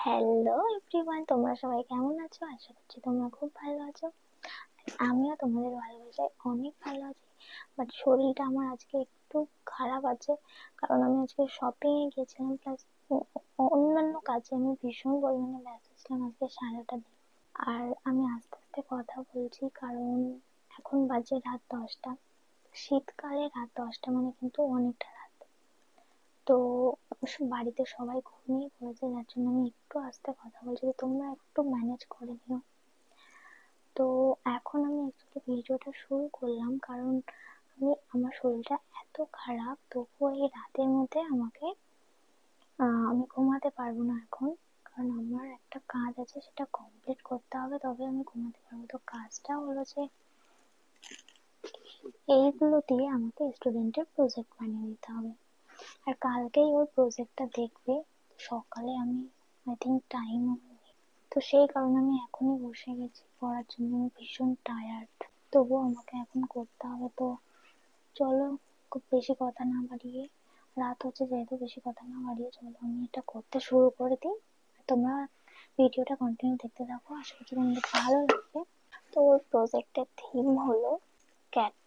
Hello everyone, তোমরা সবাই কেমন আছো? আশা করছি তোমরা খুব ভালো আছো। আমিও তোমাদের ভালোবাসায় অনেক ভালো আছি। বাট শরীরটা আমার আজকে একটু খারাপ আছে, কারণ আমি আজকে শপিং এ গেছিলাম, প্লাস অন্যান্য কাজে আমি ভীষণ পরিমাণে ব্যস্ত ছিলাম আজকে সারাটা দিন। আর আমি আস্তে আস্তে কথা বলছি কারণ এখন বাজে রাত 10টা। শীতকালে রাত 10টা মানে কিন্তু অনেকটা রাত। তো বাড়িতে সবাই ঘুমিয়ে পড়েছে, যার জন্য আমি একটু আস্তে কথা বলছি, তো তোমরা একটু ম্যানেজ করে নিও। তো এখন আমি অ্যাকচুয়ালি ভিডিওটা শুরু করলাম কারণ আমার শরীরটা এত খারাপ, তবুও এই রাতের মধ্যে আমি ঘুমাতে পারবো না এখন, কারণ আমার একটা কাজ আছে, সেটা কমপ্লিট করতে হবে, তবে আমি ঘুমাতে পারবো। তো কাজটা হলো যে এইগুলো দিয়ে আমাকে স্টুডেন্টের প্রজেক্ট বানিয়ে দিতে হবে, আর কালকেই ওর প্রজেক্টটা দেখবে সকালে। আমি আই থিঙ্ক টাইম, তো সেই কারণে আমি এখনই বসে গেছি পড়ার জন্য। আমি ভীষণ টায়ার্ড, তবুও আমাকে এখন করতে হবে। তো চলো, খুব বেশি কথা না বাড়িয়ে, রাত হচ্ছে যেহেতু, বেশি কথা না বাড়িয়ে চলো আমি এটা করতে শুরু করে দিই। তোমরা ভিডিওটা কন্টিনিউ দেখতে থাকো, আশা করছি তোমাদের ভালো লাগবে। তো ওর প্রজেক্টের থিম হলো ক্যাট।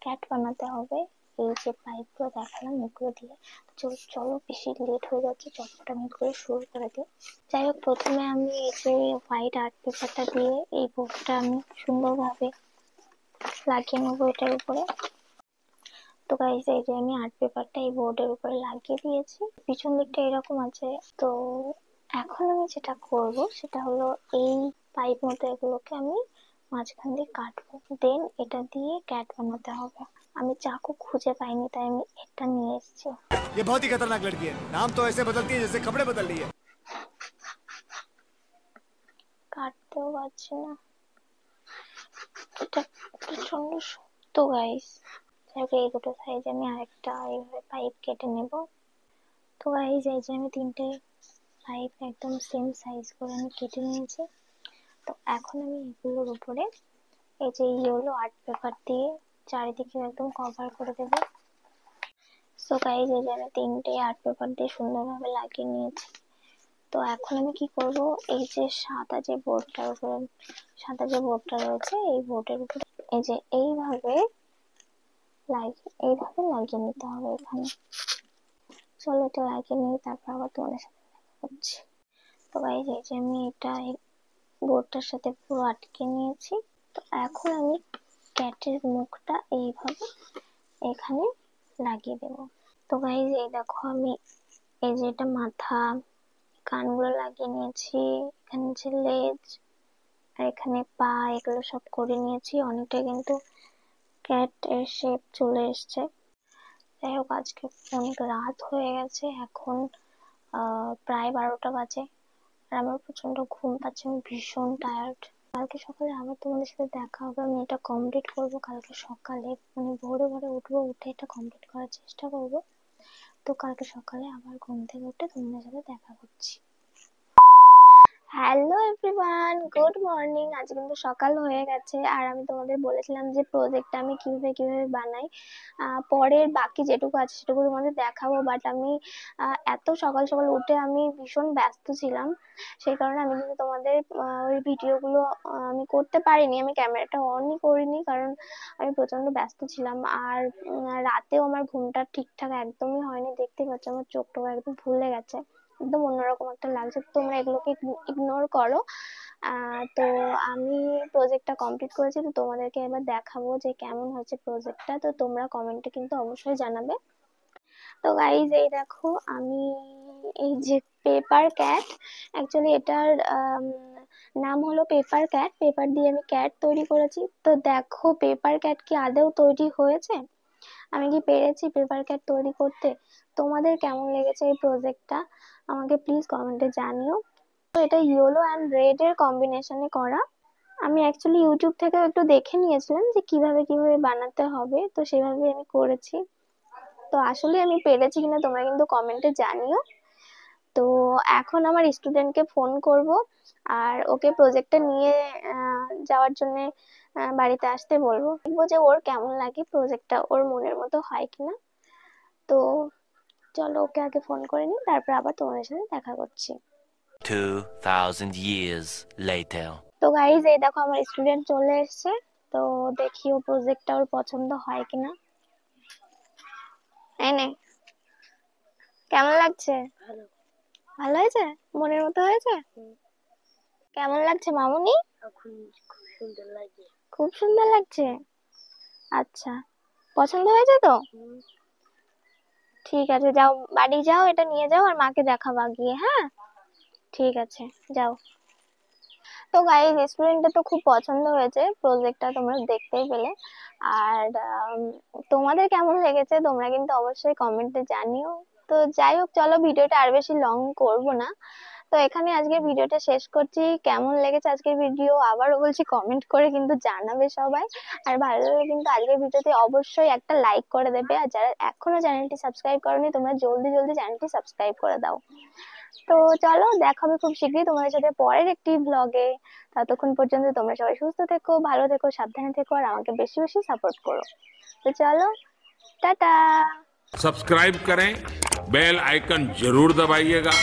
ক্যাট বানাতে হবে। এই যে পাইপগুলো দেখালাম এগুলো দিয়ে। চলো চলো, বেশি লেট হয়ে যাচ্ছে, চটপটামিট করে শুরু করে দিই। যাই হোক, প্রথমে আমি এই যে হোয়াইট আর্ট পেপারটা দিয়ে এই বোর্ডটা আমি সুন্দরভাবে লাগিয়ে নেবো এটার উপরে। তো গাইস, এই যে আমি আর্ট পেপারটা এই বোর্ডের উপরে লাগিয়ে দিয়েছি, পিছন দিকটা এরকম আছে। তো এখন আমি যেটা করব সেটা হলো এই পাইপ মতো এগুলোকে আমি মাঝখান দিয়ে কাটবো, দেন এটা দিয়ে ক্যাট বানাতে হবে। আমি চাকু খুঁজে পাইনি, তাই আমি এটা নিয়ে এসেছি। ये बहुत ही खतरनाक लड़की है। नाम तो ऐसे बदलती है जैसे कपड़े बदल रही है। কাটতেও পারছি না, এটা প্রচন্ড শক্ত গাইস। এই দুটো সাইজে আমি আরেকটা এইভাবে পাইপ কেটে নেব। তো গাইস, এই যে আমি তিনটে পাইপ একদম সেম সাইজ করে আমি কেটে নিয়েছি। তো এখন আমি এগুলোর উপরে এই যে ইয়েলো আর্ট পেপার দিয়ে চারিদিকে একদম কভার করে দেবো। সো গাইস, এই যে আমি তিনটে আর্ট পেপার দিয়ে সুন্দরভাবে লাগিয়ে নিয়েছি। তো এখন আমি কি করব, এই যে সাদা যে বোর্ডটা রয়েছে, এই বোর্ডের উপরে এই যে এইভাবে লাগিয়ে নিতে হবে এখানে। চলো এটা লাগিয়ে নিই, তারপর আবার তোমাদের সাথে দেখা করছি। তো গাইস, এই যে আমি এটা বোর্ডটার সাথে পুরো আটকে নিয়েছি। তো এখন আমি ক্যাটের মুখটা এইভাবে এখানে লাগিয়ে দেবো। তো গাইস, এই দেখো আমি এই যে এটা মাথা, কানগুলো লাগিয়ে নিয়েছি, এখানে যে লেজ আর এখানে পা, এগুলো সব করে নিয়েছি। অনেকটা কিন্তু ক্যাট এর শেপ চলে এসছে। যাই হোক, আজকে অনেক রাত হয়ে গেছে, এখন প্রায় 12টা বাজে, আর আমার প্রচন্ড ঘুম পাচ্ছে, আমি ভীষণ টায়ার্ড। কালকে সকালে আবার তোমাদের সাথে দেখা হবে, আমি এটা কমপ্লিট করবো কালকে সকালে, মানে ভোরে ভোরে উঠবো, উঠে এটা কমপ্লিট করার চেষ্টা করবো। তো কালকে সকালে আবার ঘুম থেকে উঠে তোমাদের সাথে দেখা করছি। Hello everyone, good morning. আজ কিন্তু সকাল হয়ে গেছে, আর আমি তোমাদের বলেছিলাম যে প্রজেক্টটা আমি কিভাবে কিভাবে বানাই, পরের বাকি যেটুকু আছে সেটুকু তোমাদের দেখাবো। বাট আমি এত সকাল সকাল উঠে আমি ভীষণ ব্যস্ত ছিলাম, সেই কারণে আমি কিন্তু তোমাদের ওই ভিডিওগুলো আমি করতে পারিনি। আমি ক্যামেরাটা অনই করিনি, কারণ আমি প্রচন্ড ব্যস্ত ছিলাম। আর রাতেও আমার ঘুমটা ঠিকঠাক একদমই হয়নি, দেখতে পাচ্ছ আমার চোখটা একদম ফুলে গেছে, একদম অন্যরকম একটা লাগছে। তোমরা এগুলোকে ইগনোর করো। তো আমি প্রজেক্টটা কমপ্লিট করেছি, তো তোমাদেরকে এবার দেখাবো যে কেমন হয়েছে প্রজেক্টটা। তো তোমরা কমেন্টে কিন্তু অবশ্যই জানাবে। তো গাইজ, এই দেখো আমি এই যে পেপার ক্যাট, অ্যাকচুয়ালি এটার নাম হলো পেপার ক্যাট। পেপার দিয়ে আমি ক্যাট তৈরি করেছি। তো দেখো পেপার ক্যাট কি আদৌ তৈরি হয়েছে, আমি কি পেরেছি পেপার ক্যাট তৈরি করতে। তোমাদের কেমন লেগেছে এই প্রজেক্টটা আমাকে প্লিজ কমেন্টে জানিও। তো এটা ইয়েলো অ্যান্ড রেড এর কম্বিনেশনে করা। আমি অ্যাকচুয়ালি ইউটিউব থেকে একটু দেখে নিয়েছিলাম যে কিভাবে কিভাবে বানাতে হবে, তো সেভাবে আমি করেছি। তো আসলে আমি পেরেছি কিনা তোমরা কিন্তু কমেন্টে জানিও। তো এখন আমার স্টুডেন্টকে ফোন করব, আর ওকে প্রজেক্টটা নিয়ে যাওয়ার জন্য বাড়িতে আসতে বলবো, দেখবো যে ওর কেমন লাগে প্রজেক্টটা, ওর মনের মতো হয় কিনা। তো চলো ওকে আগে ফোন করে নিই, তারপর আবার তোমাদের সাথে দেখা করছি। 2000 years later. তো গাইজ এই দেখো আমার স্টুডেন্ট চলে এসেছে, তো দেখি ও প্রজেক্টটা ওর পছন্দ হয় কিনা। এই নে, কেমন লাগছে? ভালো হয়েছে? মনের মতো হয়েছে? কেমন লাগছে মামুনি? খুব সুন্দর লাগছে। আচ্ছা, পছন্দ হয়েছে তো? ঠিক আছে, যাও বাড়ি যাও, এটা নিয়ে যাও আর মাকে দেখাবা গিয়ে। হ্যাঁ ঠিক আছে, যাও। তো গাইস স্টুডেন্টটা তো খুব পছন্দ হয়েছে, প্রজেক্টটা তোমরা দেখতেই পেলে। আর তোমাদের কেমন লেগেছে তোমরা কিন্তু অবশ্যই কমেন্টে জানিও। তো যাই হোক, চলো ভিডিওটা আর বেশি লং করব না, তো এখানে আজকের ভিডিওটা শেষ করছি। কেমন লেগেছে আজকের ভিডিও আবারও বলছি কমেন্ট করে কিন্তু জানাবে সবাই। আর ভালো লাগলে কিন্তু আজকের ভিডিওতে অবশ্যই একটা লাইক করে দেবে, আর যারা এখনো চ্যানেলটি সাবস্ক্রাইব করোনি তোমরা জলদি জলদি চ্যানেলটি সাবস্ক্রাইব করে দাও। তো চলো, দেখা হবে খুব শীঘ্রই তোমাদের সাথে পরের একটি ব্লগে। ততক্ষণ পর্যন্ত তোমরা সবাই সুস্থ থেকো, ভালো থেকো, সাবধানে থেকো, আর আমাকে বেশি বেশি সাপোর্ট করো। তো চলো, টাটা। सब्सक्राइब करें, बेल आइकन जरूर दबाइएगा।